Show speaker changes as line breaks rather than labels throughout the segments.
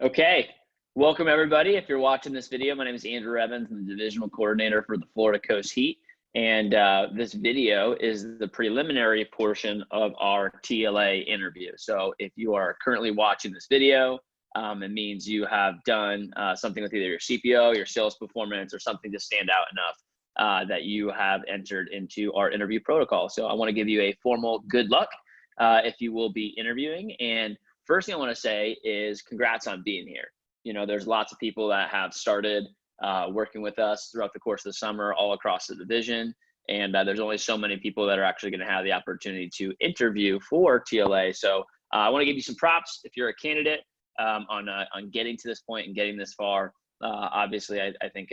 Okay, welcome everybody. If you're watching this video, my name is Andrew Evans. I'm the divisional coordinator for the Florida Coast Heat. And this video is the preliminary portion of our TLA interview. So if you are currently watching this video, it means you have done something with either your CPO, your sales performance, or something to stand out enough that you have entered into our interview protocol. So I want to give you a formal good luck if you will be interviewing. And first thing I want to say is congrats on being here. You know, there's lots of people that have started working with us throughout the course of the summer all across the division. And there's only so many people that are actually going to have the opportunity to interview for TLA. So I want to give you some props if you're a candidate on getting to this point and getting this far. Obviously, I think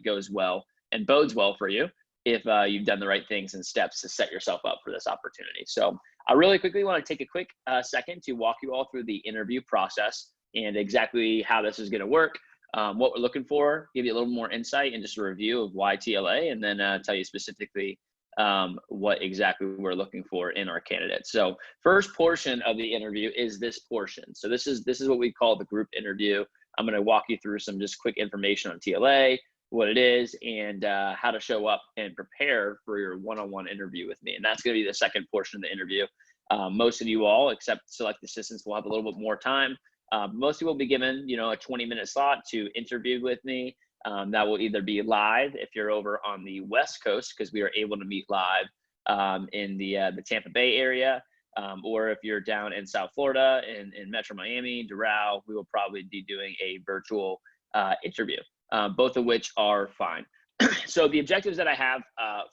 goes well and bodes well for you if you've done the right things and steps to set yourself up for this opportunity. So I really quickly want to take a quick second to walk you all through the interview process and exactly how this is going to work, what we're looking for, give you a little more insight and just a review of why TLA, and then tell you specifically what exactly we're looking for in our candidates. So first portion of the interview is this portion. So this is what we call the group interview. I'm going to walk you through some just quick information on TLA, what it is, and how to show up and prepare for your one-on-one interview with me. And that's going to be the second portion of the interview. Most of you all, except select assistants, will have a little bit more time. Most people will be given, a 20-minute slot to interview with me. That will either be live if you're over on the West Coast, because we are able to meet live in the Tampa Bay area, or if you're down in South Florida, in Metro Miami, Doral, we will probably be doing a virtual interview. Both of which are fine. So the objectives that I have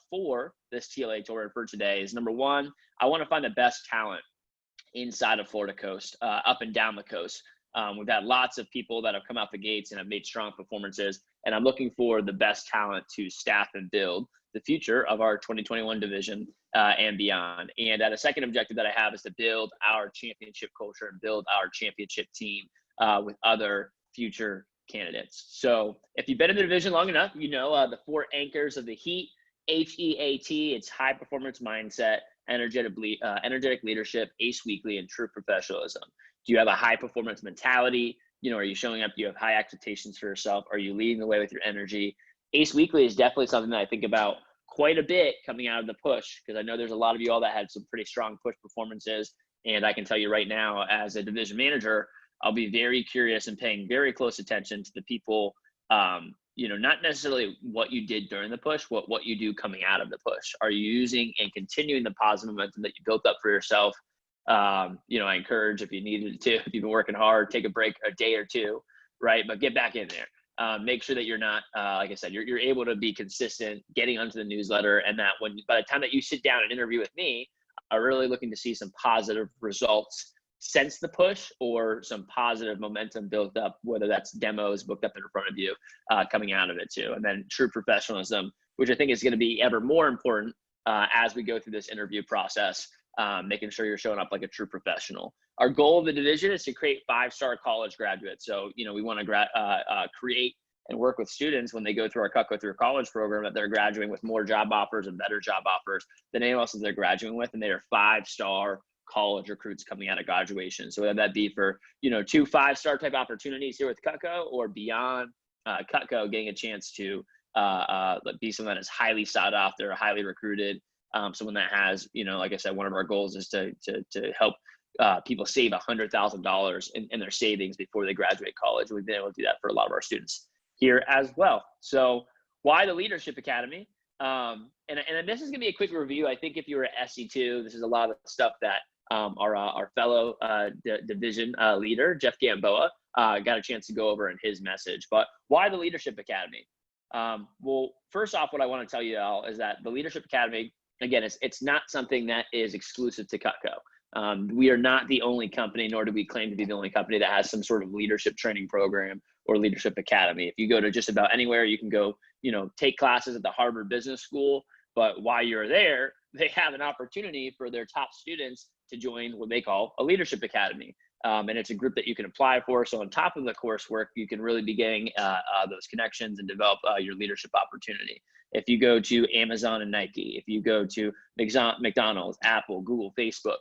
for this TLA tour for today is, number one, I want to find the best talent inside of Florida Coast, up and down the coast. We've had lots of people that have come out the gates and have made strong performances, and I'm looking for the best talent to staff and build the future of our 2021 division and beyond. And a second objective that I have is to build our championship culture and build our championship team with other future candidates. So if you've been in the division long enough, you know the four anchors of the Heat: HEAT, it's high performance mindset, energetic leadership, ACE weekly, and true professionalism. Do you have a high performance mentality? Are you showing up? Do you have high expectations for yourself? Are you leading the way with your energy? ACE weekly is definitely something that I think about quite a bit coming out of the push, because I know there's a lot of you all that had some pretty strong push performances. And I can tell you right now, as a division manager, I'll be very curious and paying very close attention to the people, not necessarily what you did during the push, what you do coming out of the push. Are you using and continuing the positive momentum that you built up for yourself? I encourage, if you needed to, if you've been working hard, take a break a day or two, right? But get back in there. Make sure that you're not, like I said, you're able to be consistent, getting onto the newsletter, and that by the time that you sit down and interview with me, I'm really looking to see some positive results since the push, or some positive momentum built up, whether that's demos booked up in front of you coming out of it too. And then true professionalism, which I think is going to be ever more important as we go through this interview process, making sure you're showing up like a true professional. Our goal of the division is to create 5-star college graduates. So, we want to create and work with students when they go through our Cutco Through College program, that they're graduating with more job offers and better job offers than anyone else that they're graduating with. And they are 5-star college recruits coming out of graduation. So whether that be for, 2 5-star type opportunities here with Cutco, or beyond Cutco, getting a chance to be someone that is highly sought after, highly recruited, someone that has, like I said, one of our goals is to help people save $100,000 in their savings before they graduate college. We've been able to do that for a lot of our students here as well. So why the Leadership Academy? And this is going to be a quick review. I think if you were at SC2, this is a lot of stuff that our fellow division leader, Jeff Gamboa, got a chance to go over in his message. But why the Leadership Academy? Well, first off, what I want to tell you all is that the Leadership Academy, again, it's not something that is exclusive to Cutco. We are not the only company, nor do we claim to be the only company that has some sort of leadership training program or leadership academy. If you go to just about anywhere, you can go, take classes at the Harvard Business School. But while you're there, they have an opportunity for their top students to join what they call a Leadership Academy. And it's a group that you can apply for. So on top of the coursework, you can really be getting those connections and develop your leadership opportunity. If you go to Amazon and Nike, if you go to McDonald's, Apple, Google, Facebook,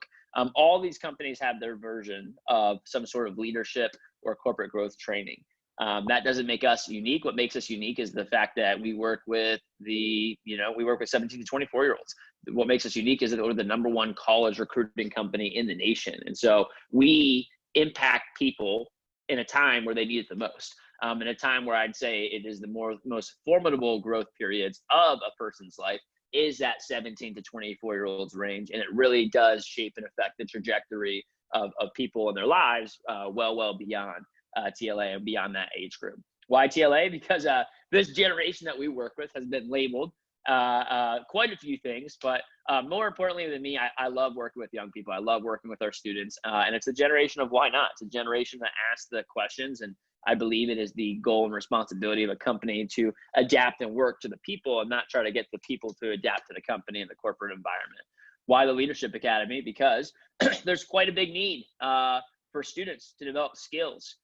All these companies have their version of some sort of leadership or corporate growth training. That doesn't make us unique. What makes us unique is the fact that we work with 17 to 24 year olds. What makes us unique is that we're the #1 college recruiting company in the nation. And so we impact people in a time where they need it the most. In a time where I'd say it is the most formidable growth periods of a person's life is that 17 to 24 year olds range. And it really does shape and affect the trajectory of people in their lives well beyond TLA and beyond that age group. Why TLA? Because this generation that we work with has been labeled quite a few things, but more importantly than me, I love working with young people. I love working with our students, and it's a generation of why not. It's a generation that asks the questions, and I believe it is the goal and responsibility of a company to adapt and work to the people and not try to get the people to adapt to the company and the corporate environment. Why the Leadership Academy? Because there's quite a big need for students to develop skills.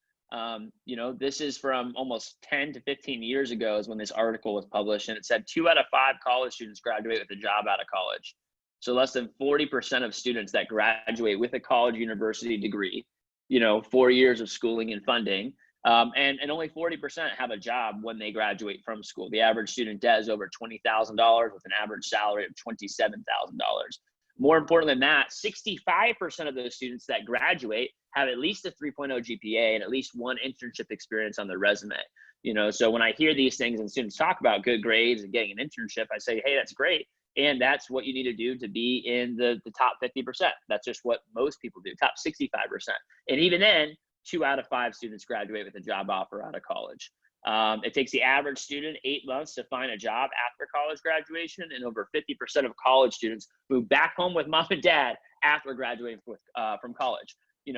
This is from almost 10 to 15 years ago is when this article was published, and it said 2 out of 5 college students graduate with a job out of college. So less than 40% of students that graduate with a college university degree, 4 years of schooling and funding, and only 40% have a job when they graduate from school. The average student does over $20,000 with an average salary of $27,000. More important than that, 65% of those students that graduate have at least a 3.0 GPA and at least one internship experience on their resume. So when I hear these things and students talk about good grades and getting an internship, I say, hey, that's great. And that's what you need to do to be in the top 50%. That's just what most people do, top 65%. And even then, 2 out of 5 students graduate with a job offer out of college. It takes the average student 8 months to find a job after college graduation, and over 50% of college students move back home with mom and dad after graduating from college.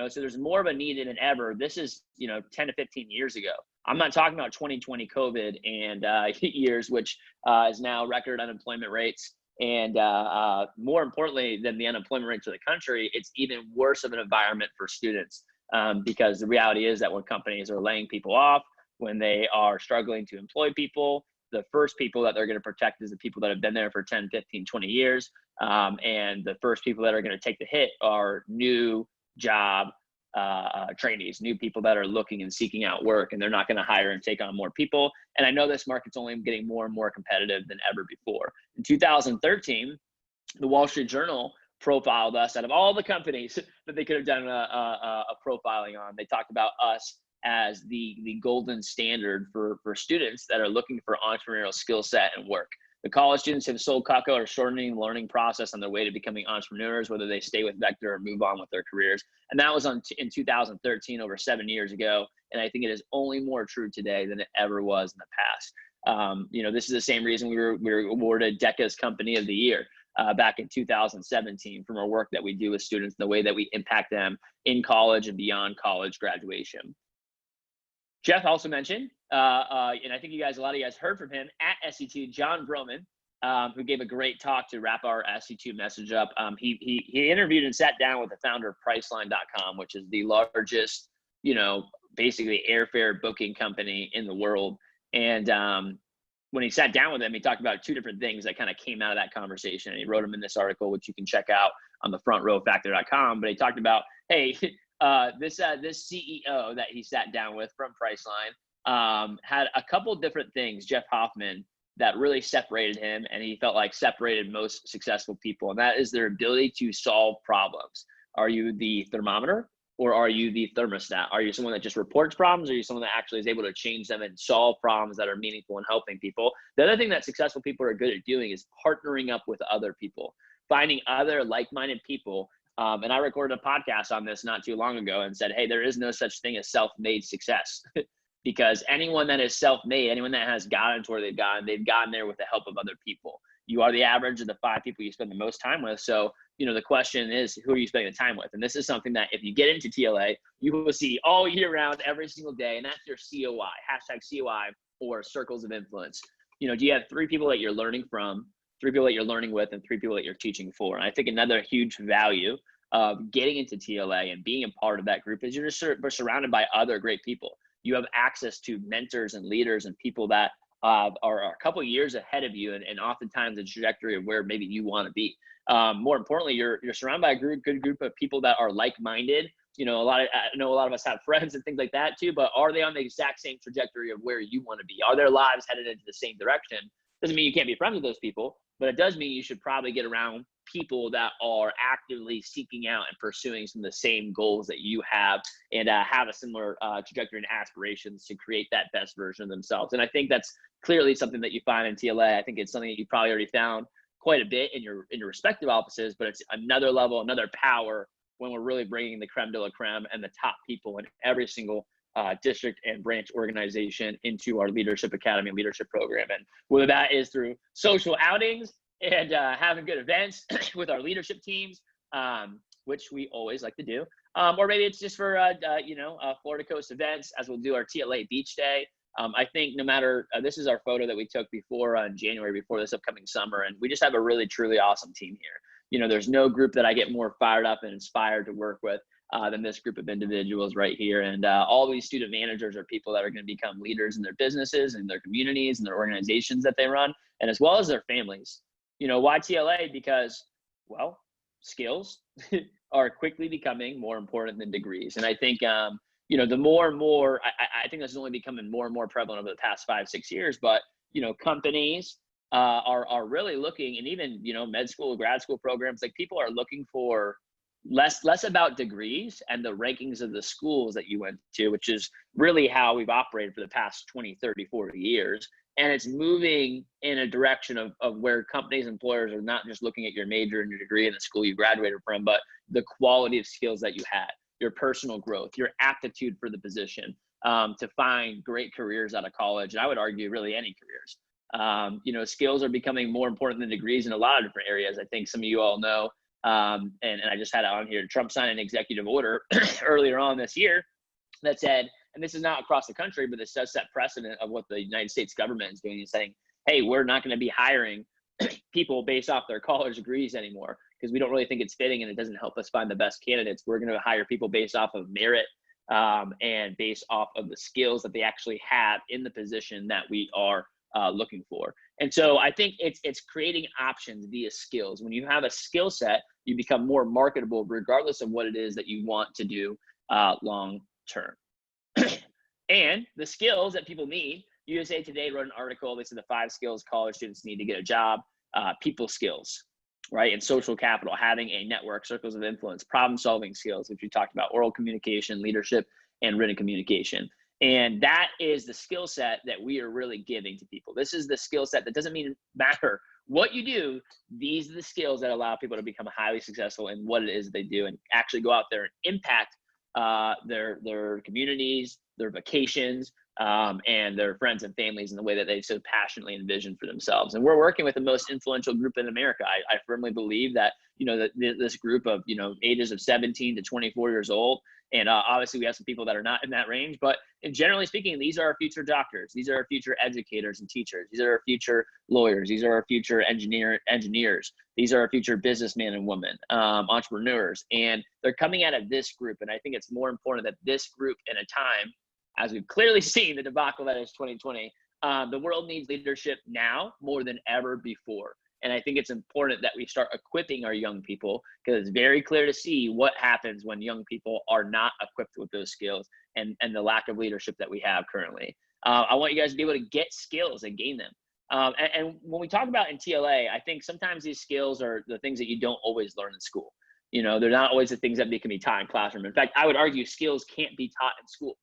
So there's more of a need than ever. This is 10 to 15 years ago. I'm not talking about 2020 COVID and years, which is now record unemployment rates. And more importantly than the unemployment rates of the country, it's even worse of an environment for students because the reality is that when companies are laying people off, when they are struggling to employ people, the first people that they're going to protect is the people that have been there for 10, 15, 20 years. And the first people that are going to take the hit are new job trainees, new people that are looking and seeking out work, and they're not going to hire and take on more people. And I know this market's only getting more and more competitive than ever before. In 2013, the Wall Street Journal profiled us out of all the companies that they could have done a profiling on. They talked about us as the golden standard for students that are looking for entrepreneurial skill set and work. The college students have sold Kako are shortening the learning process on their way to becoming entrepreneurs, whether they stay with Vector or move on with their careers. And that was in 2013, over 7 years ago. And I think it is only more true today than it ever was in the past. This is the same reason we were awarded DECA's Company of the Year back in 2017 from our work that we do with students, the way that we impact them in college and beyond college graduation. Jeff also mentioned, and I think a lot of you guys heard from him at SC2, John Broman, who gave a great talk to wrap our SC2 message up. He interviewed and sat down with the founder of Priceline.com, which is the largest, basically airfare booking company in the world. And when he sat down with him, he talked about 2 different things that kind of came out of that conversation. And he wrote them in this article, which you can check out on the frontrowfactor.com. But he talked about, hey, this CEO that he sat down with from Priceline had a couple different things, Jeff Hoffman, that really separated him, and he felt like separated most successful people, and that is their ability to solve problems. Are you the thermometer, or are you the thermostat? Are you someone that just reports problems, or are you someone that actually is able to change them and solve problems that are meaningful and helping people? The other thing that successful people are good at doing is partnering up with other people, finding other like-minded people. And I recorded a podcast on this not too long ago and said, hey, there is no such thing as self-made success because anyone that is self-made, anyone that has gotten to where they've gotten there with the help of other people. You are the average of the 5 people you spend the most time with. So, the question is, who are you spending the time with? And this is something that if you get into TLA, you will see all year round, every single day. And that's your COI, #COI, or circles of influence. Do you have 3 people that you're learning from, 3 people that you're learning with, and 3 people that you're teaching for? And I think another huge value of getting into TLA and being a part of that group is you're just surrounded by other great people. You have access to mentors and leaders and people that are a couple years ahead of you, and oftentimes the trajectory of where maybe you want to be. More importantly, you're surrounded by a good group of people that are like-minded. I know a lot of us have friends and things like that too, but are they on the exact same trajectory of where you want to be? Are their lives headed into the same direction? Doesn't mean you can't be friends with those people, but it does mean you should probably get around people that are actively seeking out and pursuing some of the same goals that you have, and have a similar trajectory and aspirations to create that best version of themselves. And I think that's clearly something that you find in TLA. I think it's something that you probably already found quite a bit in your respective offices, but it's another level, another power when we're really bringing the creme de la creme and the top people in every single district and branch organization into our Leadership Academy and leadership program. And whether that is through social outings and having good events with our leadership teams, which we always like to do, or maybe it's just for Florida Coast events, as we'll do our TLA Beach Day. I think no matter, this is our photo that we took before on January, before this upcoming summer, and we just have a really, truly awesome team here. There's no group that I get more fired up and inspired to work with than this group of individuals right here. And all these student managers are people that are going to become leaders in their businesses and their communities and their organizations that they run, and as well as their families. Why TLA? Because, well, skills are quickly becoming more important than degrees. And I think, the more and more, I think this is only becoming more and more prevalent over the past 5-6 years, but, companies are really looking, and even, med school, grad school programs, like people are looking for less about degrees and the rankings of the schools that you went to, which is really how we've operated for the past 20, 30, 40 years. And it's moving in a direction of where companies, employers are not just looking at your major and your degree in the school you graduated from, but the quality of skills that you had, your personal growth, your aptitude for the position, to find great careers out of college. And I would argue really any careers. Skills are becoming more important than degrees in a lot of different areas. I think some of you all know, and I just had it on here, Trump signed an executive order earlier on this year that said, and this is not across the country, but this does set precedent of what the United States government is doing, is saying, hey, we're not going to be hiring people based off their college degrees anymore, because we don't really think it's fitting and it doesn't help us find the best candidates. We're going to hire people based off of merit, and based off of the skills that they actually have in the position that we are looking for. And so I think it's creating options via skills. When you have a skill set, you become more marketable regardless of what it is that you want to do long term. And the skills that people need, USA Today wrote an article. They said the 5 skills college students need to get a job: people skills, right? And social capital, having a network, circles of influence, problem solving skills, which we talked about, oral communication, leadership, and written communication. And that is the skill set that we are really giving to people. This is the skill set that doesn't matter what you do. These are the skills that allow people to become highly successful in what it is they do, and actually go out there and impact their communities, their vacations, and their friends and families in the way that they so passionately envision for themselves. And we're working with the most influential group in America. I firmly believe that, that this group of, ages of 17 to 24 years old, and obviously we have some people that are not in that range, but generally speaking, these are our future doctors. These are our future educators and teachers. These are our future lawyers. These are our future engineers. These are our future businessmen and women, entrepreneurs. And they're coming out of this group. And I think it's more important that this group, in a time, as we've clearly seen the debacle that is 2020, the world needs leadership now more than ever before. And I think it's important that we start equipping our young people, because it's very clear to see what happens when young people are not equipped with those skills, and the lack of leadership that we have currently. I want you guys to be able to get skills and gain them. And when we talk about in TLA, I think sometimes these skills are the things that you don't always learn in school. They're not always the things that can be taught in classroom. In fact, I would argue skills can't be taught in school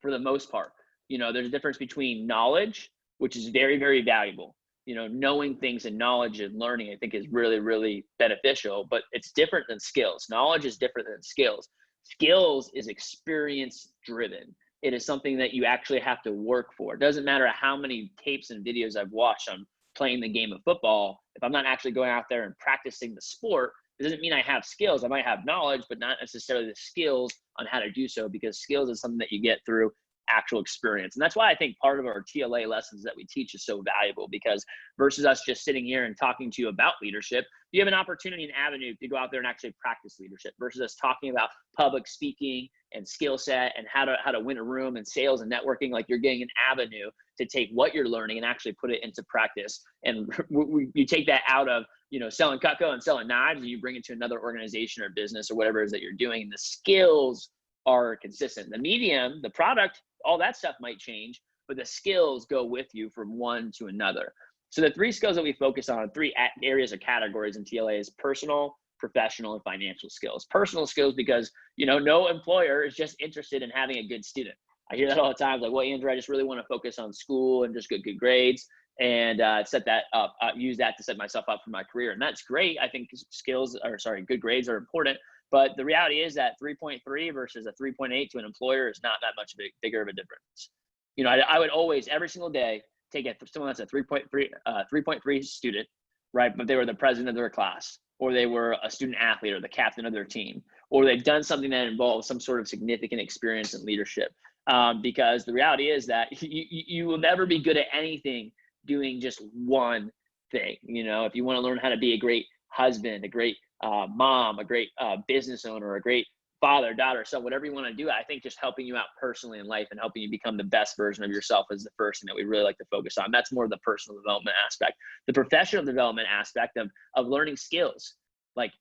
for the most part. There's a difference between knowledge, which is very, very valuable. Knowing things and knowledge and learning, I think, is really, really beneficial, but it's different than skills. Knowledge is different than skills. Skills is experience driven. It is something that you actually have to work for. It doesn't matter how many tapes and videos I've watched on playing the game of football. If I'm not actually going out there and practicing the sport, it doesn't mean I have skills. I might have knowledge, but not necessarily the skills on how to do so, because skills is something that you get through actual experience. And that's why I think part of our TLA lessons that we teach is so valuable, because versus us just sitting here and talking to you about leadership, you have an opportunity and avenue to go out there and actually practice leadership, versus us talking about public speaking and skill set and how to win a room and sales and networking. Like, you're getting an avenue to take what you're learning and actually put it into practice. And you take that out of, you know, selling Cutco and selling knives, and you bring it to another organization or business or whatever it is that you're doing. And the skills are consistent. The medium, the product, all that stuff might change, but the skills go with you from one to another. So the 3 skills that we focus on, 3 areas or categories in TLA, is personal, professional, and financial skills. Personal skills, because, you know, no employer is just interested in having a good student. I hear that all the time, like, well, Andrew, I just really want to focus on school and just good grades and set that up, use that to set myself up for my career. And that's great. I think good grades are important. But the reality is that 3.3 versus a 3.8 to an employer is not that much bigger of a difference. You know, I would always, every single day, take someone that's a 3.3 student, right? But they were the president of their class, or they were a student athlete or the captain of their team, or they've done something that involves some sort of significant experience in leadership. Because the reality is that you will never be good at anything doing just one thing. You know, if you want to learn how to be a great husband, a great mom, a great business owner, a great father, daughter, son, whatever you want to do, I think just helping you out personally in life and helping you become the best version of yourself is the first thing that we really like to focus on. That's more of the personal development aspect. The professional development aspect of learning skills, like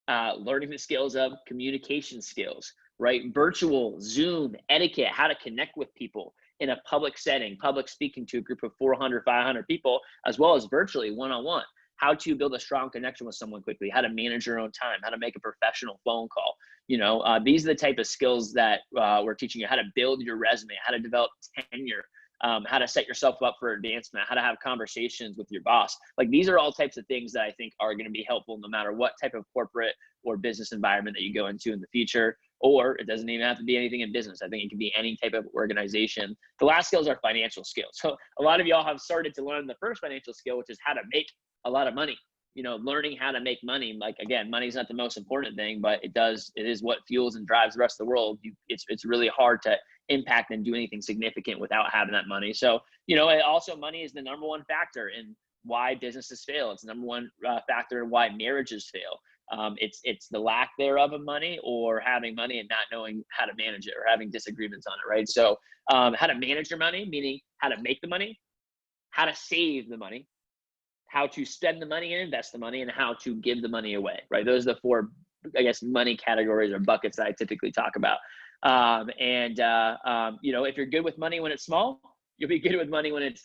learning the skills of communication skills, right? Virtual, Zoom, etiquette, how to connect with people in a public setting, public speaking to a group of 400, 500 people, as well as virtually one-on-one. How to build a strong connection with someone quickly, how to manage your own time, how to make a professional phone call. You know, these are the type of skills that we're teaching you: how to build your resume, how to develop tenure, how to set yourself up for advancement, how to have conversations with your boss. Like, these are all types of things that I think are going to be helpful no matter what type of corporate or business environment that you go into in the future. Or it doesn't even have to be anything in business. I think it can be any type of organization. The last skills are financial skills. So a lot of y'all have started to learn the first financial skill, which is how to make a lot of money. You know, learning how to make money. Like, again, money's not the most important thing, but it is what fuels and drives the rest of the world. It's really hard to impact and do anything significant without having that money. So, you know, also money is the number one factor in why businesses fail. It's the number one factor in why marriages fail. It's the lack thereof of money, or having money and not knowing how to manage it, or having disagreements on it, right? So how to manage your money, meaning how to make the money, how to save the money, how to spend the money and invest the money, and how to give the money away, right? Those are the 4, I guess, money categories or buckets that I typically talk about. You know, if you're good with money when it's small, you'll be good with money when it's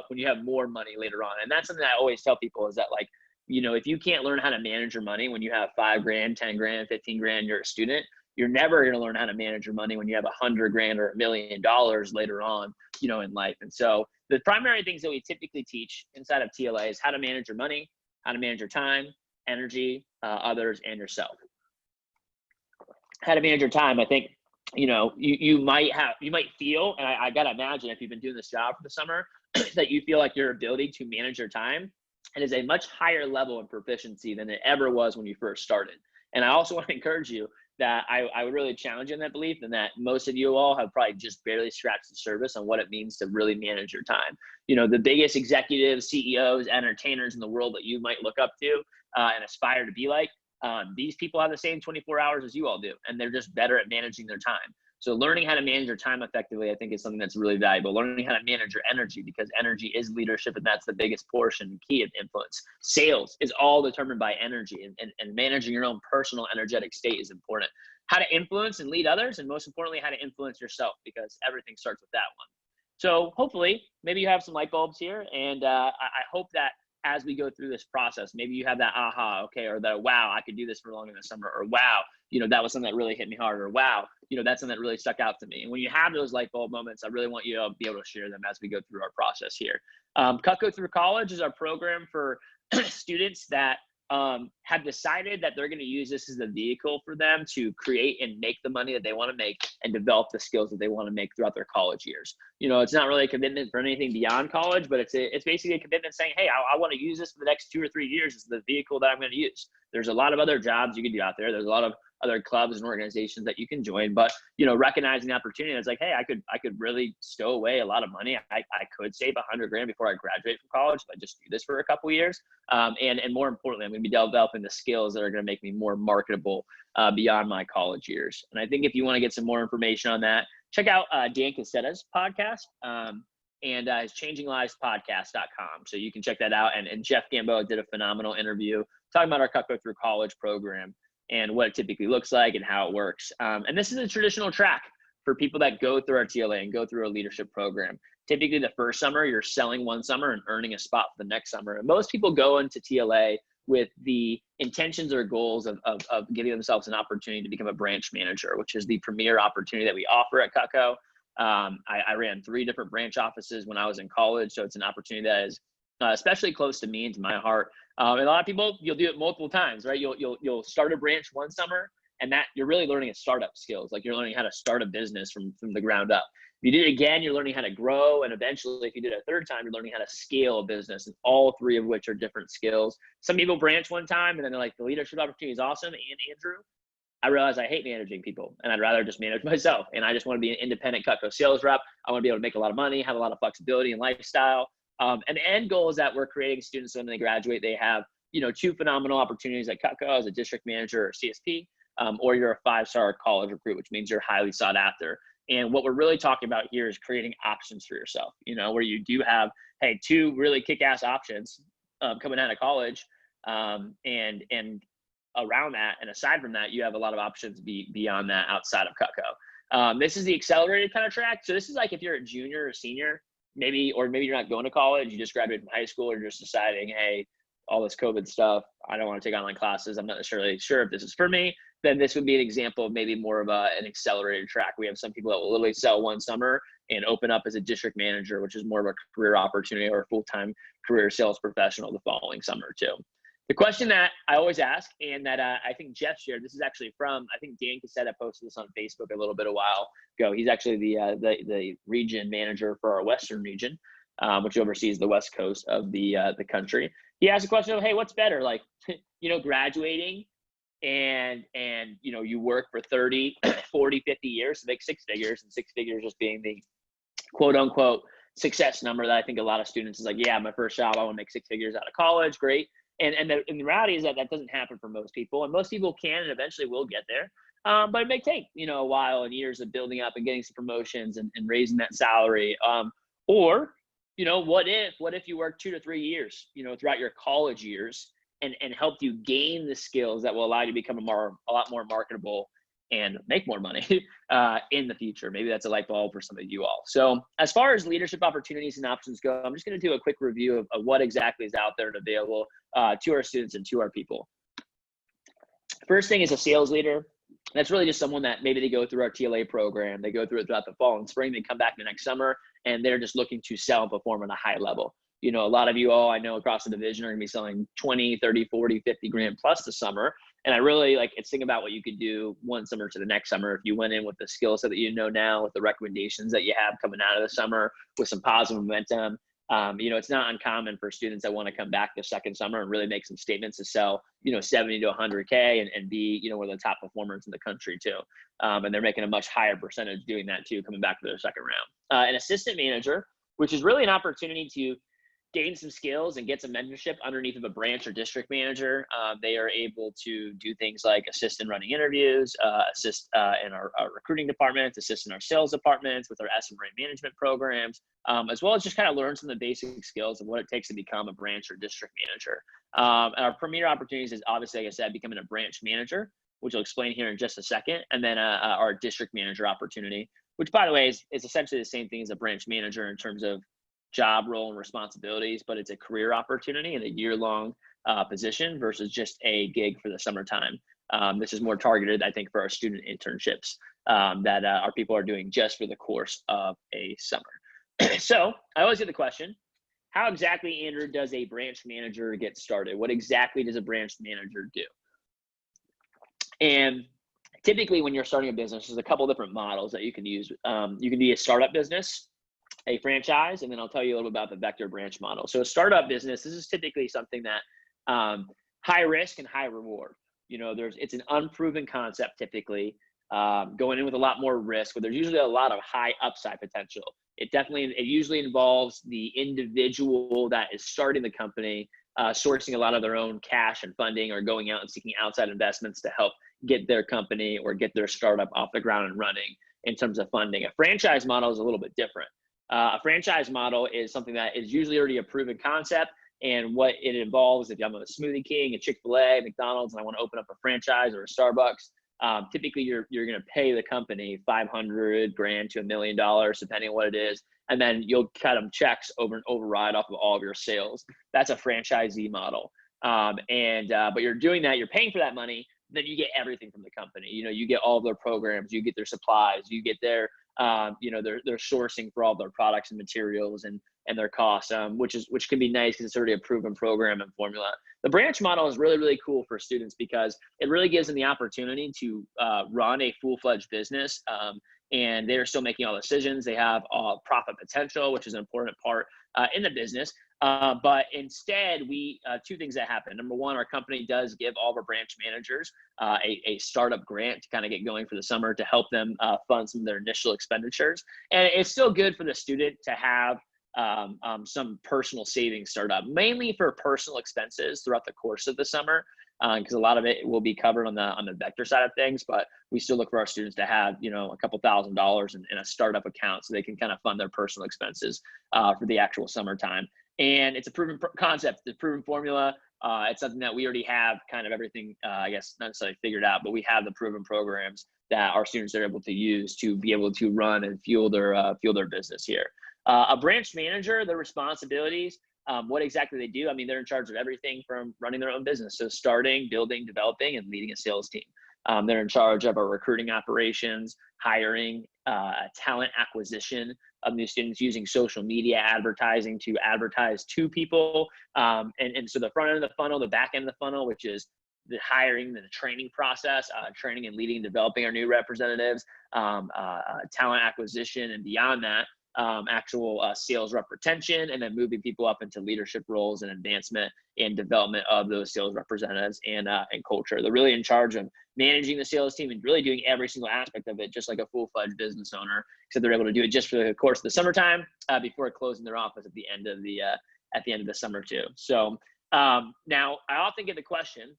when you have more money later on. And that's something I always tell people, is that, like, you know, if you can't learn how to manage your money when you have $5 grand, 10 grand, 15 grand, you're a student, you're never going to learn how to manage your money when you have $100 grand or $1 million later on, you know, in life. And so the primary things that we typically teach inside of TLA is how to manage your money, how to manage your time, energy, others, and yourself. How to manage your time. I think, you know, you might feel, and I got to imagine, if you've been doing this job for the summer, that you feel like your ability to manage your time and is a much higher level of proficiency than it ever was when you first started. And I also want to encourage you that I would really challenge you in that belief, and that most of you all have probably just barely scratched the surface on what it means to really manage your time. You know, the biggest executives, CEOs, entertainers in the world that you might look up to and aspire to be like, these people have the same 24 hours as you all do, and they're just better at managing their time. So learning how to manage your time effectively, I think, is something that's really valuable. Learning how to manage your energy, because energy is leadership, and that's the biggest portion, key of influence. Sales is all determined by energy, and managing your own personal energetic state is important. How to influence and lead others, and most importantly, how to influence yourself, because everything starts with that one. So hopefully, maybe you have some light bulbs here, and I hope that as we go through this process, maybe you have that aha, okay, or the wow, I could do this for longer than the summer, or wow, you know, that was something that really hit me hard, or wow, you know, that's something that really stuck out to me. And when you have those light bulb moments, I really want you to be able to share them as we go through our process here. Cutco Through College is our program for students that have decided that they're going to use this as a vehicle for them to create and make the money that they want to make and develop the skills that they want to make throughout their college years. You know, it's not really a commitment for anything beyond college, but it's basically a commitment saying, hey, I want to use this for the next 2 or 3 years as the vehicle that I'm going to use. There's a lot of other jobs you can do out there. There's a lot of other clubs and organizations that you can join. But, you know, recognizing the opportunity, it's like, hey, I could really stow away a lot of money. I could save $100,000 before I graduate from college if I just do this for a couple of years. And more importantly, I'm going to be developing the skills that are going to make me more marketable beyond my college years. And I think if you want to get some more information on that, check out Dan Cassetta's podcast. And his changinglivespodcast.com. So you can check that out. And Jeff Gamboa did a phenomenal interview talking about our Cutco Through College program and what it typically looks like and how it works. And this is a traditional track for people that go through our TLA and go through a leadership program. Typically the first summer, you're selling one summer and earning a spot for the next summer. And most people go into TLA with the intentions or goals of giving themselves an opportunity to become a branch manager, which is the premier opportunity that we offer at Cutco. I ran 3 different branch offices when I was in college. So it's an opportunity that is especially close to me and to my heart. And a lot of people, you'll do it multiple times, right? You'll start a branch one summer, and that you're really learning startup skills. Like you're learning how to start a business from the ground up. If you do it again, you're learning how to grow. And eventually, if you did it a third time, you're learning how to scale a business, and all 3 of which are different skills. Some people branch one time and then they're like, the leadership opportunity is awesome. And Andrew, I realized I hate managing people, and I'd rather just manage myself. And I just want to be an independent Cutco sales rep. I want to be able to make a lot of money, have a lot of flexibility and lifestyle. And the end goal is that we're creating students when they graduate, they have, you know, 2 phenomenal opportunities at Cutco as a district manager or CSP, or you're a 5-star college recruit, which means you're highly sought after. And what we're really talking about here is creating options for yourself, you know, where you do have, hey, 2 really kick-ass options coming out of college, and around that, and aside from that, you have a lot of options beyond that outside of Cutco. This is the accelerated kind of track. So this is like if you're a junior or senior, maybe you're not going to college, you just graduated from high school, or you're just deciding, hey, all this COVID stuff, I don't want to take online classes, I'm not necessarily sure if this is for me, then this would be an example of maybe more of an accelerated track. We have some people that will literally sell one summer and open up as a district manager, which is more of a career opportunity or a full-time career sales professional the following summer too. The question that I always ask, and that I think Jeff shared, this is actually from, I think Dan Cassetta posted this on Facebook a little bit a while ago. He's actually the region manager for our Western region, which oversees the West Coast of the country. He asked a question of, hey, what's better? Like, you know, graduating and you know, you work for 30, 40, 50 years to make 6 figures, and 6 figures just being the quote unquote success number that I think a lot of students is like, yeah, my first job, I want to make 6 figures out of college. Great. And the reality is that doesn't happen for most people, and most people can and eventually will get there. But it may take, you know, a while and years of building up and getting some promotions and raising that salary. Or, you know, what if you work 2 to 3 years, you know, throughout your college years and helped you gain the skills that will allow you to become a lot more marketable and make more money in the future. Maybe that's a light bulb for some of you all. So as far as leadership opportunities and options go, I'm just going to do a quick review of what exactly is out there and available to our students and to our people. First thing is a sales leader. That's really just someone that maybe they go through our TLA program, they go through it throughout the fall and spring, they come back the next summer, and they're just looking to sell and perform at a high level. You know, a lot of you all I know across the division are going to be selling 20, 30, 40, 50 grand plus this summer. And I really like it's thinking about what you could do one summer to the next summer. If you went in with the skill set that you know now, with the recommendations that you have coming out of the summer, with some positive momentum, you know, it's not uncommon for students that want to come back the second summer and really make some statements to sell, you know, 70 to 100K and be, you know, one of the top performers in the country too. And they're making a much higher percentage doing that too, coming back for their second round. An assistant manager, which is really an opportunity to gain some skills and get some mentorship underneath of a branch or district manager. They are able to do things like assist in running interviews, assist in our recruiting departments, assist in our sales departments with our SMRA management programs, as well as just kind of learn some of the basic skills of what it takes to become a branch or district manager. And our premier opportunities is obviously, like I said, becoming a branch manager, which I'll explain here in just a second, and then our district manager opportunity, which by the way is essentially the same thing as a branch manager in terms of job role and responsibilities, but it's a career opportunity and a year-long position versus just a gig for the summertime. This is more targeted, I think, for our student internships that our people are doing just for the course of a summer. So I always get the question, how exactly, Andrew, does a branch manager get started? What exactly does a branch manager do? And typically when you're starting a business, there's a couple different models that you can use. You can be a startup business, a franchise, and then I'll tell you a little bit about the vector branch model. So a startup business, this is typically something that high risk and high reward. it's an unproven concept typically, going in with a lot more risk, but there's usually a lot of high upside potential. It usually involves the individual that is starting the company, sourcing a lot of their own cash and funding, or going out and seeking outside investments to help get their company or get their startup off the ground and running in terms of funding. A franchise model is a little bit different. A franchise model is something that is usually already a proven concept. And what it involves, if I'm a Smoothie King, a Chick-fil-A, McDonald's, and I want to open up a franchise, or a Starbucks, typically you're going to pay the company $500,000 to $1 million, depending on what it is. And then you'll cut them checks over and override off of all of your sales. That's a franchisee model. But you're doing that, you're paying for that money, then you get everything from the company. You get all of their programs, you get their supplies, you get their their sourcing for all their products and materials and their costs, which can be nice because it's already a proven program and formula. The branch model is really, really cool for students because it really gives them the opportunity to run a full-fledged business, and they're still making all decisions. They have profit potential, which is an important part in the business. But instead, two things that happen. Number one, our company does give all of our branch managers a startup grant to kind of get going for the summer to help them fund some of their initial expenditures. And it's still good for the student to have some personal savings start up, mainly for personal expenses throughout the course of the summer, because a lot of it will be covered on the vector side of things. But we still look for our students to have a couple $1,000s in a startup account so they can kind of fund their personal expenses for the actual summertime. And it's a proven concept, it's a proven formula. It's something that we already have kind of everything, I guess, not necessarily figured out, but we have the proven programs that our students are able to use to be able to run and fuel their business here. A branch manager, their responsibilities, what exactly they do, I mean, they're in charge of everything from running their own business. So starting, building, developing, and leading a sales team. They're in charge of our recruiting operations, hiring, talent acquisition of new students, using social media advertising to advertise to people. And so the front end of the funnel, the back end of the funnel, which is the hiring, the training process, training and leading and developing our new representatives, talent acquisition, and beyond that, actual sales rep retention, and then moving people up into leadership roles and advancement and development of those sales representatives and culture. They're really in charge of managing the sales team and really doing every single aspect of it, just like a full-fledged business owner. So they're able to do it just for the course of the summertime before closing their office at the end of the summer too. So now I often get the question,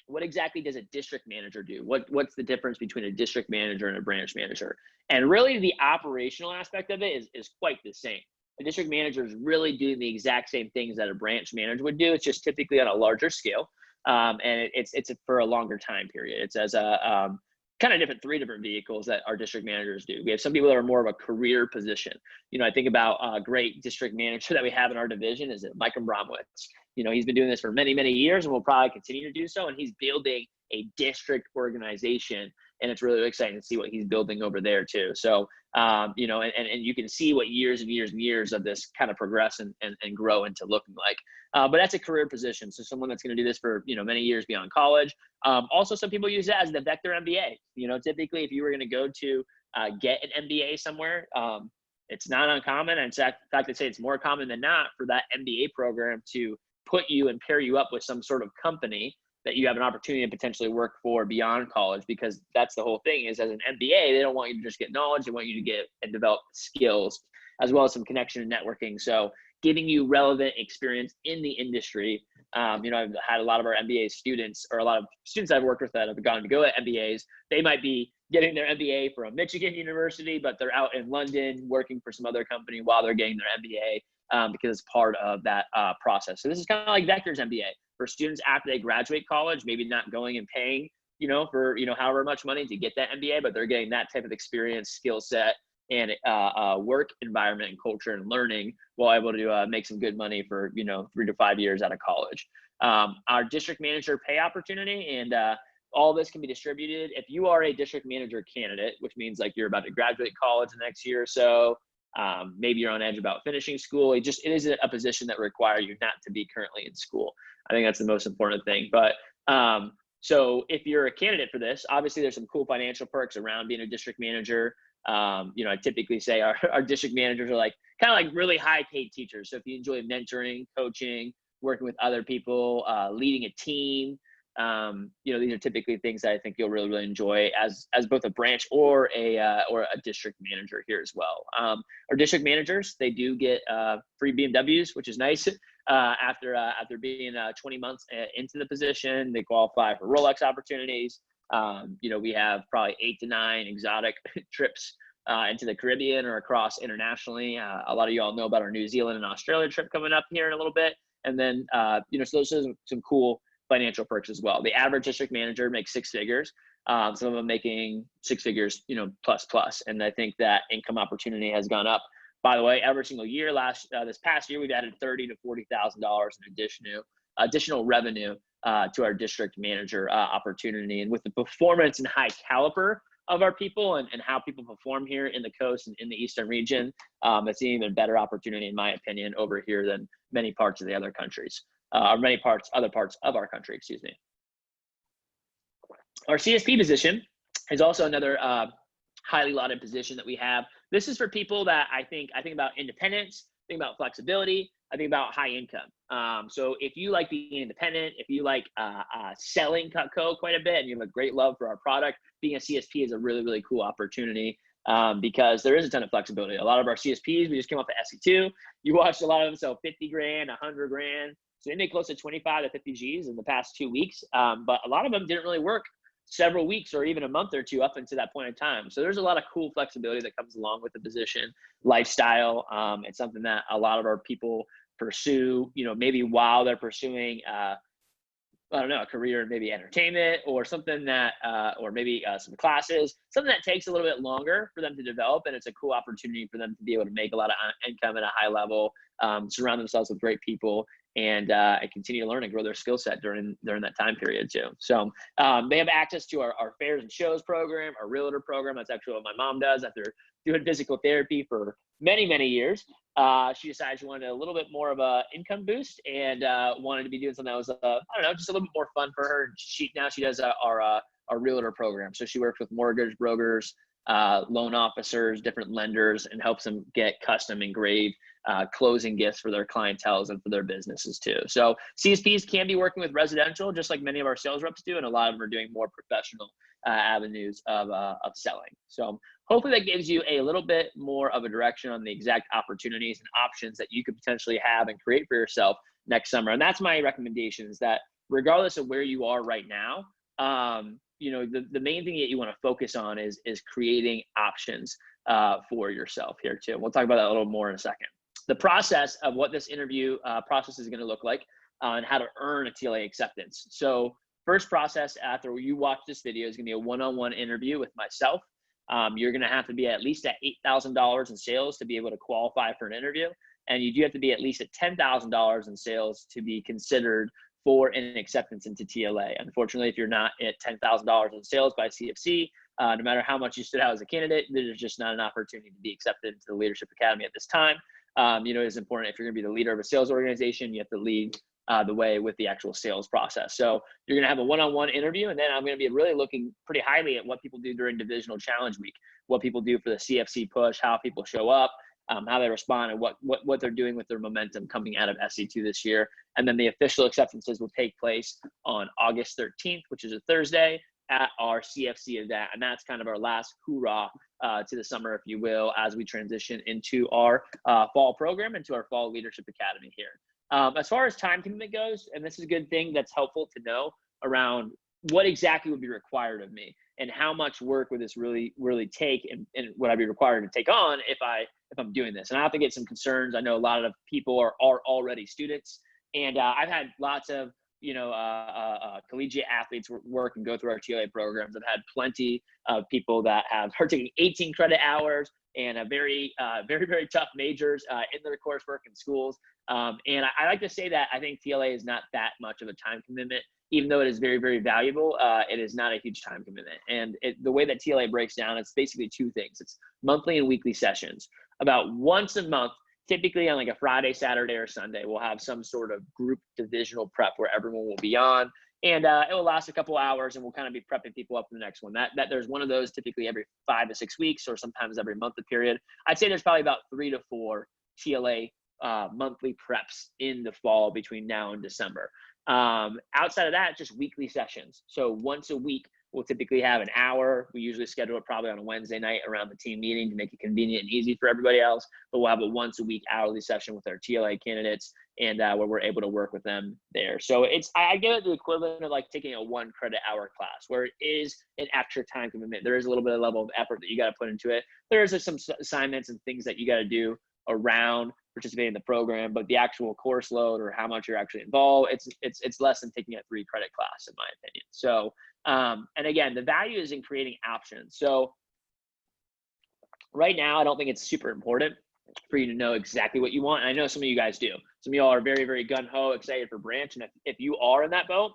what exactly does a district manager do? What's the difference between a district manager and a branch manager? And really the operational aspect of it is quite the same. A district manager is really doing the exact same things that a branch manager would do. It's just typically on a larger scale. And it's for a longer time period. It's as a kind of three different vehicles that our district managers do. We have some people that are more of a career position. I think about a great district manager that we have in our division is Mike Bromwitz. He's been doing this for many, many years and will probably continue to do so. And he's building a district organization, and it's really exciting to see what he's building over there too. So, and you can see what years and years and years of this kind of progress and grow into looking like. But that's a career position. So someone that's going to do this for, many years beyond college. Also, some people use that as the vector MBA. Typically if you were going to go to get an MBA somewhere, it's not uncommon. And in fact, I'd say it's more common than not for that MBA program to put you and pair you up with some sort of company that you have an opportunity to potentially work for beyond college, because that's the whole thing is, as an MBA, they don't want you to just get knowledge. They want you to get and develop skills as well as some connection and networking. So giving you relevant experience in the industry. I've had a lot of our MBA students, or a lot of students I've worked with that have gone to go at MBAs. They might be getting their MBA from Michigan University, but they're out in London working for some other company while they're getting their MBA. Because it's part of that process. So this is kind of like Vector's MBA for students after they graduate college, maybe not going and paying, for, however much money to get that MBA, but they're getting that type of experience, skill set, and work environment and culture and learning while able to make some good money for, 3 to 5 years out of college. Our district manager pay opportunity, and all this can be distributed. If you are a district manager candidate, which means like you're about to graduate college the next year or so, maybe you're on edge about finishing school. It is a position that requires you not to be currently in school. I think that's the most important thing. But so if you're a candidate for this, obviously there's some cool financial perks around being a district manager. I typically say our district managers are kind of like really high paid teachers. So if you enjoy mentoring, coaching, working with other people, leading a team, These are typically things that I think you'll really enjoy as both a branch or a district manager here as well. Our district managers, they do get free BMWs, which is nice. After being 20 months into the position, they qualify for Rolex opportunities. We have probably 8 to 9 exotic trips into the Caribbean or across internationally. A lot of you all know about our New Zealand and Australia trip coming up here in a little bit. And then, so those are some cool financial perks as well. The average district manager makes 6 figures. Some of them making 6 figures, plus. And I think that income opportunity has gone up. By the way, every single year, this past year, we've added $30,000 to $40,000 in additional revenue to our district manager opportunity. And with the performance and high caliber of our people and how people perform here in the coast and in the Eastern region, it's an even better opportunity, in my opinion, over here than many parts of the other countries, or other parts of our country, excuse me. Our CSP position is also another highly lauded position that we have. This is for people that I think about independence, think about flexibility, I think about high income. So if you like being independent, if you like selling Cutco quite a bit and you have a great love for our product, being a CSP is a really cool opportunity because there is a ton of flexibility. A lot of our CSPs, we just came off of SC2. You watched a lot of them sell 50 grand, 100 grand. So they make close to 25 to 50 G's in the past 2 weeks. But a lot of them didn't really work several weeks or even a month or two up until that point in time. So there's a lot of cool flexibility that comes along with the position. Lifestyle, it's something that a lot of our people pursue, maybe while they're pursuing, a career in maybe entertainment or something that, or maybe some classes, something that takes a little bit longer for them to develop. And it's a cool opportunity for them to be able to make a lot of income at a high level, surround themselves with great people, and continue to learn and grow their skill set during that time period too. So they have access to our fairs and shows program, our realtor program. That's actually what my mom does after doing physical therapy for many years. She decided she wanted a little bit more of a income boost and wanted to be doing something that was, just a little bit more fun for her. Now she does our realtor program. So she works with mortgage brokers, loan officers, different lenders, and helps them get custom engraved closing gifts for their clienteles and for their businesses too. So CSPs can be working with residential, just like many of our sales reps do, and a lot of them are doing more professional avenues of selling. So hopefully that gives you a little bit more of a direction on the exact opportunities and options that you could potentially have and create for yourself next summer. And that's my recommendation, is that regardless of where you are right now, the main thing that you want to focus on is creating options for yourself here too. We'll talk about that a little more in a second. The process of what this interview process is going to look like and how to earn a TLA acceptance. So first process after you watch this video is going to be a one-on-one interview with myself. You're going to have to be at least at $8,000 in sales to be able to qualify for an interview. And you do have to be at least at $10,000 in sales to be considered for an acceptance into TLA. Unfortunately, if you're not at $10,000 in sales by CFC, no matter how much you stood out as a candidate, there's just not an opportunity to be accepted into the Leadership Academy at this time. It's important, if you're going to be the leader of a sales organization, you have to lead the way with the actual sales process. So you're going to have a one-on-one interview, and then I'm going to be really looking pretty highly at what people do during Divisional Challenge Week, what people do for the CFC push, how people show up, how they respond, and what they're doing with their momentum coming out of SC2 this year. And then the official acceptances will take place on August 13th, which is a Thursday, at our CFC event. And that's kind of our last hoorah to the summer, if you will, as we transition into our fall program, into our fall Leadership Academy here. As far as time commitment goes, and this is a good thing that's helpful to know around what exactly would be required of me and how much work would this really take, and would I be required to take on if I'm doing this. And I have to get some concerns. I know a lot of people are already students, and I've had lots of collegiate athletes work and go through our TLA programs. I've had plenty of people that are taking 18 credit hours and a very tough majors in their coursework in schools. And I like to say that I think TLA is not that much of a time commitment, even though it is very valuable. It is not a huge time commitment. And the way that TLA breaks down, it's basically 2 things. It's monthly and weekly sessions. About once a month, typically on like a Friday, Saturday, or Sunday, we'll have some sort of group divisional prep where everyone will be on, and it will last a couple hours, and we'll kind of be prepping people up for the next one. That there's one of those typically every 5 to 6 weeks, or sometimes every month period. I'd say there's probably about 3 to 4 TLA monthly preps in the fall between now and December. Outside of that, just weekly sessions. So once a week, we'll typically have an hour. We usually schedule it probably on a Wednesday night around the team meeting to make it convenient and easy for everybody else. But we'll have a once a week hourly session with our TLA candidates, and where we're able to work with them there. So I give it the equivalent of like taking a 1 credit hour class, where it is an extra time commitment. There is a little bit of level of effort that you got to put into it. There's some assignments and things that you got to do around participating in the program, but the actual course load or how much you're actually involved, it's less than taking a 3 credit class, in my opinion. So, and again, the value is in creating options. So right now, I don't think it's super important for you to know exactly what you want. And I know some of you guys do. Some of y'all are very, very gung-ho, excited for branch. And if you are in that boat,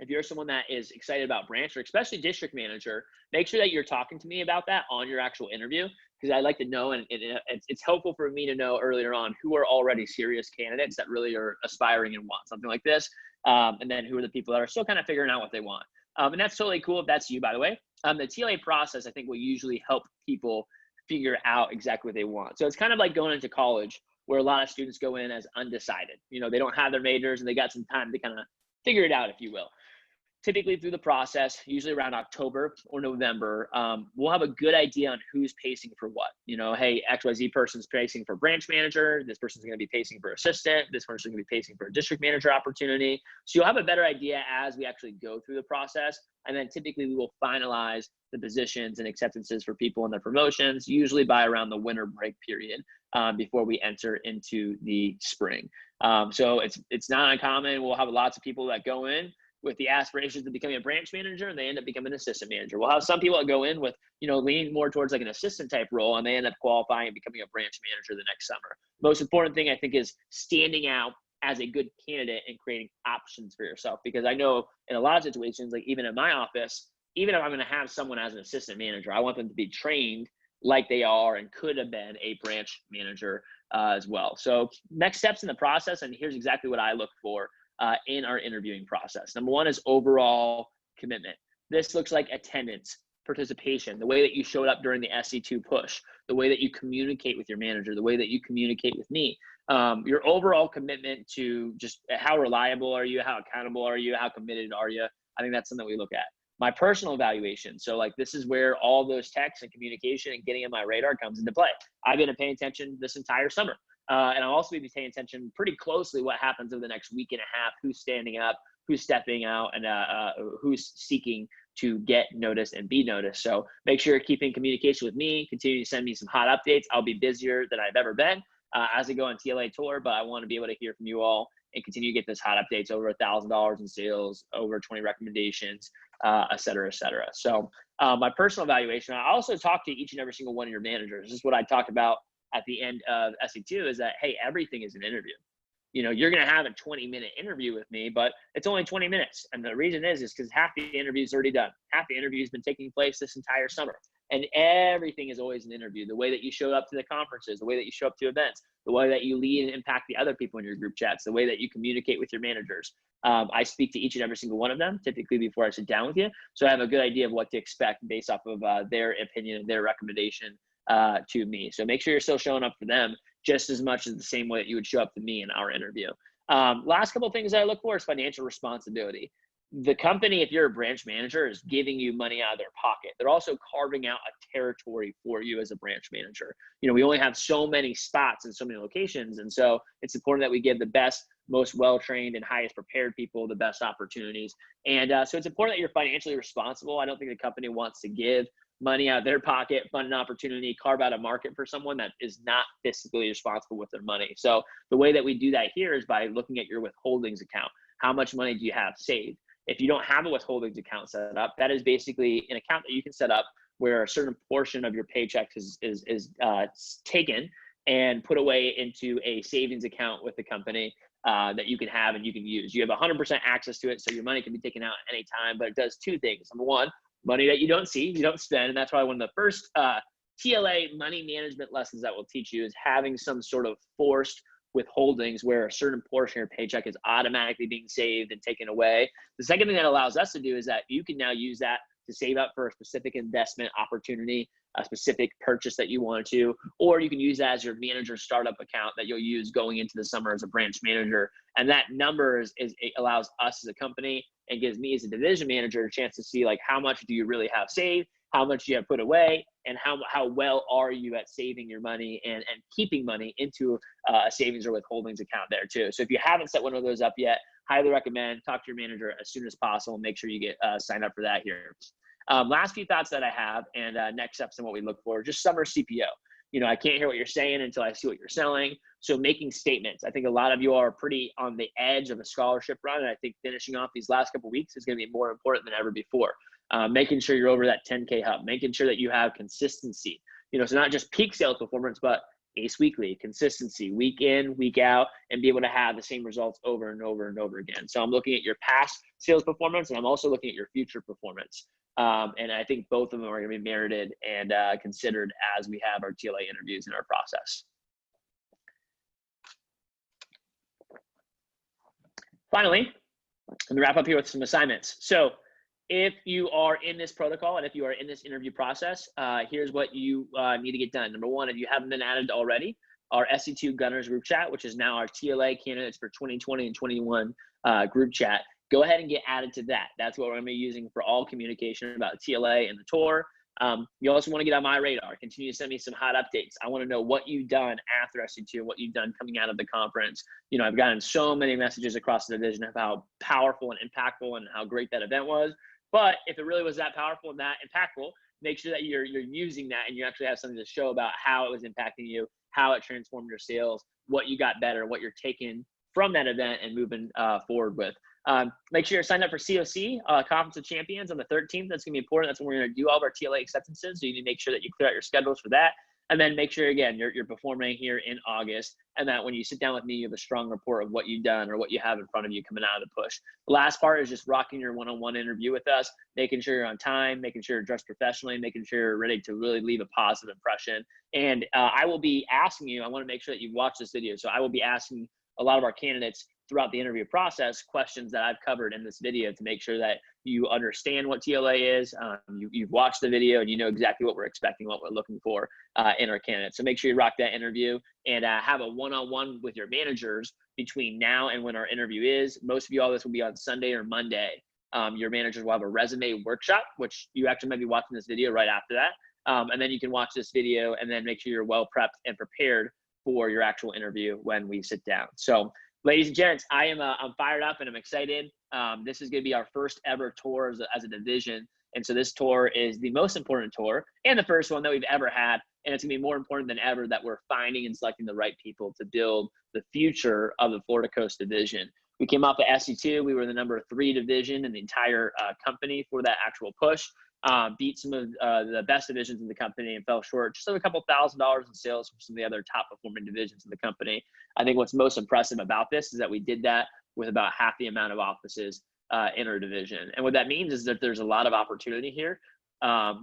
if you're someone that is excited about branch, or especially district manager, make sure that you're talking to me about that on your actual interview, because I like to know, and it's helpful for me to know earlier on who are already serious candidates that really are aspiring and want something like this, and then who are the people that are still kind of figuring out what they want. And that's totally cool if that's you, by the way. The TLA process, I think, will usually help people figure out exactly what they want. So it's kind of like going into college, where a lot of students go in as undecided. You know, they don't have their majors and they got some time to kind of figure it out, if you will. Typically through the process, usually around October or November, we'll have a good idea on who's pacing for what. You know, hey, XYZ person's pacing for branch manager. This person's going to be pacing for assistant. This person's going to be pacing for a district manager opportunity. So you'll have a better idea as we actually go through the process. And then typically we will finalize the positions and acceptances for people and their promotions, usually by around the winter break period, before we enter into the spring. So it's not uncommon. We'll have lots of people that go in with the aspirations of becoming a branch manager, and they end up becoming an assistant manager. We'll have some people that go in with, you know, leaning more towards like an assistant type role, and they end up qualifying and becoming a branch manager the next summer. Most important thing, I think, is standing out as a good candidate and creating options for yourself. Because I know in a lot of situations, like even in my office, even if I'm going to have someone as an assistant manager, I want them to be trained like they are and could have been a branch manager as well. So next steps in the process, and here's exactly what I look for in our interviewing process. Number one is overall commitment. This looks like attendance, participation, the way that you showed up during the SC2 push, the way that you communicate with your manager, the way that you communicate with me, your overall commitment to just how reliable are you, how accountable are you, how committed are you. I think that's something we look at. My personal evaluation. So like this is where all those texts and communication and getting in my radar comes into play. I've been paying attention this entire summer. And I'll also be paying attention pretty closely what happens over the next week and a half, who's standing up, who's stepping out, and who's seeking to get noticed and be noticed. So make sure you're keeping communication with me, continue to send me some hot updates. I'll be busier than I've ever been as I go on TLA tour, but I want to be able to hear from you all and continue to get those hot updates, over $1,000 in sales, over 20 recommendations, et cetera, et cetera. So my personal evaluation, I also talk to each and every single one of your managers. This is what I talked about at the end of SC2, is that, hey, everything is an interview. You know, you're going to have a 20-minute interview with me, but it's only 20 minutes. And the reason is because half the interview is already done. Half the interview has been taking place this entire summer. And everything is always an interview. The way that you show up to the conferences, the way that you show up to events, the way that you lead and impact the other people in your group chats, the way that you communicate with your managers. I speak to each and every single one of them, typically before I sit down with you. So I have a good idea of what to expect based off of their opinion and their recommendation to me. So make sure you're still showing up for them just as much as the same way that you would show up to me in our interview. Last couple of things that I look for is financial responsibility. The company, if you're a branch manager, is giving you money out of their pocket. They're also carving out a territory for you as a branch manager. You know, we only have so many spots and so many locations. And so it's important that we give the best, most well-trained and highest prepared people the best opportunities. And so it's important that you're financially responsible. I don't think the company wants to give money out of their pocket, fund an opportunity, carve out a market for someone that is not fiscally responsible with their money. So the way that we do that here is by looking at your withholdings account. How much money do you have saved? If you don't have a withholdings account set up, that is basically an account that you can set up where a certain portion of your paycheck is taken and put away into a savings account with the company that you can have and you can use. You have 100% access to it, so your money can be taken out at any time, but it does two things. Number one, money that you don't see, you don't spend, and that's why one of the first TLA money management lessons that we'll teach you is having some sort of forced withholdings where a certain portion of your paycheck is automatically being saved and taken away. The second thing that allows us to do is that you can now use that to save up for a specific investment opportunity a specific purchase that you want to, or you can use that as your manager startup account that you'll use going into the summer as a branch manager. And that number it allows us as a company and gives me as a division manager a chance to see like how much do you really have saved, how much you have put away, and how well are you at saving your money and keeping money into a savings or withholdings account there too. So if you haven't set one of those up yet, highly recommend talk to your manager as soon as possible. Make sure you get signed up for that here. Last few thoughts that I have, and next steps and what we look for, just summer CPO. You know, I can't hear what you're saying until I see what you're selling. So making statements. I think a lot of you are pretty on the edge of a scholarship run, and I think finishing off these last couple of weeks is going to be more important than ever before. Making sure you're over that 10K hub, making sure that you have consistency. You know, so not just peak sales performance, but ACE weekly, consistency, week in, week out, and be able to have the same results over and over and over again. So I'm looking at your past sales performance, and I'm also looking at your future performance. And I think both of them are going to be merited and considered as we have our TLA interviews in our process. Finally, let me wrap up here with some assignments. So if you are in this protocol and if you are in this interview process, here's what you need to get done. Number one, if you haven't been added already, our SC2 Gunners group chat, which is now our TLA candidates for 2020 and 21 group chat, go ahead and get added to that. That's what we're going to be using for all communication about TLA and the tour. You also want to get on my radar. Continue to send me some hot updates. I want to know what you've done after SC2 and what you've done coming out of the conference. You know, I've gotten so many messages across the division of how powerful and impactful and how great that event was. But if it really was that powerful and that impactful, make sure that you're using that and you actually have something to show about how it was impacting you, how it transformed your sales, what you got better, what you're taking from that event and moving forward with. Make sure you're signed up for COC, Conference of Champions on the 13th. That's going to be important. That's when we're going to do all of our TLA acceptances. So you need to make sure that you clear out your schedules for that. And then make sure, again, you're performing here in August, and that when you sit down with me, you have a strong report of what you've done or what you have in front of you coming out of the push. The last part is just rocking your one-on-one interview with us, making sure you're on time, making sure you're dressed professionally, making sure you're ready to really leave a positive impression. And I will be asking you, I want to make sure that you've watched this video. So I will be asking a lot of our candidates throughout the interview process questions that I've covered in this video to make sure that you understand what TLA is, you've watched the video and you know exactly what we're expecting, what we're looking for in our candidates. So make sure you rock that interview and have a one-on-one with your managers between now and when our interview is. Most of you, all this will be on Sunday or Monday. Your managers will have a resume workshop, which you actually might be watching this video right after that. And then you can watch this video and then make sure you're well prepped and prepared for your actual interview when we sit down. So ladies and gents, I'm fired up and I'm excited. This is going to be our first ever tour as a division. And so this tour is the most important tour and the first one that we've ever had. And it's going to be more important than ever that we're finding and selecting the right people to build the future of the Florida Coast Division. We came off of SC2. We were the number 3 division in the entire company for that actual push. Beat some of the best divisions in the company and fell short just a couple $1,000s in sales from some of the other top performing divisions in the company. I think what's most impressive about this is that we did that with about half the amount of offices in our division. And what that means is that there's a lot of opportunity here.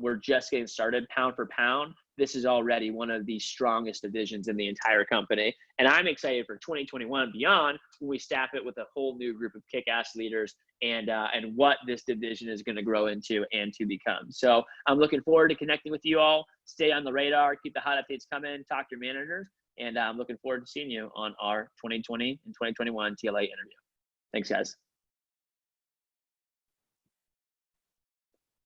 We're just getting started. Pound for pound, this is already one of the strongest divisions in the entire company. And I'm excited for 2021 and beyond when we staff it with a whole new group of kick-ass leaders and what this division is going to grow into and to become. So I'm looking forward to connecting with you all. Stay on the radar, keep the hot updates coming, talk to your managers, and I'm looking forward to seeing you on our 2020 and 2021 TLA interview. Thanks, guys.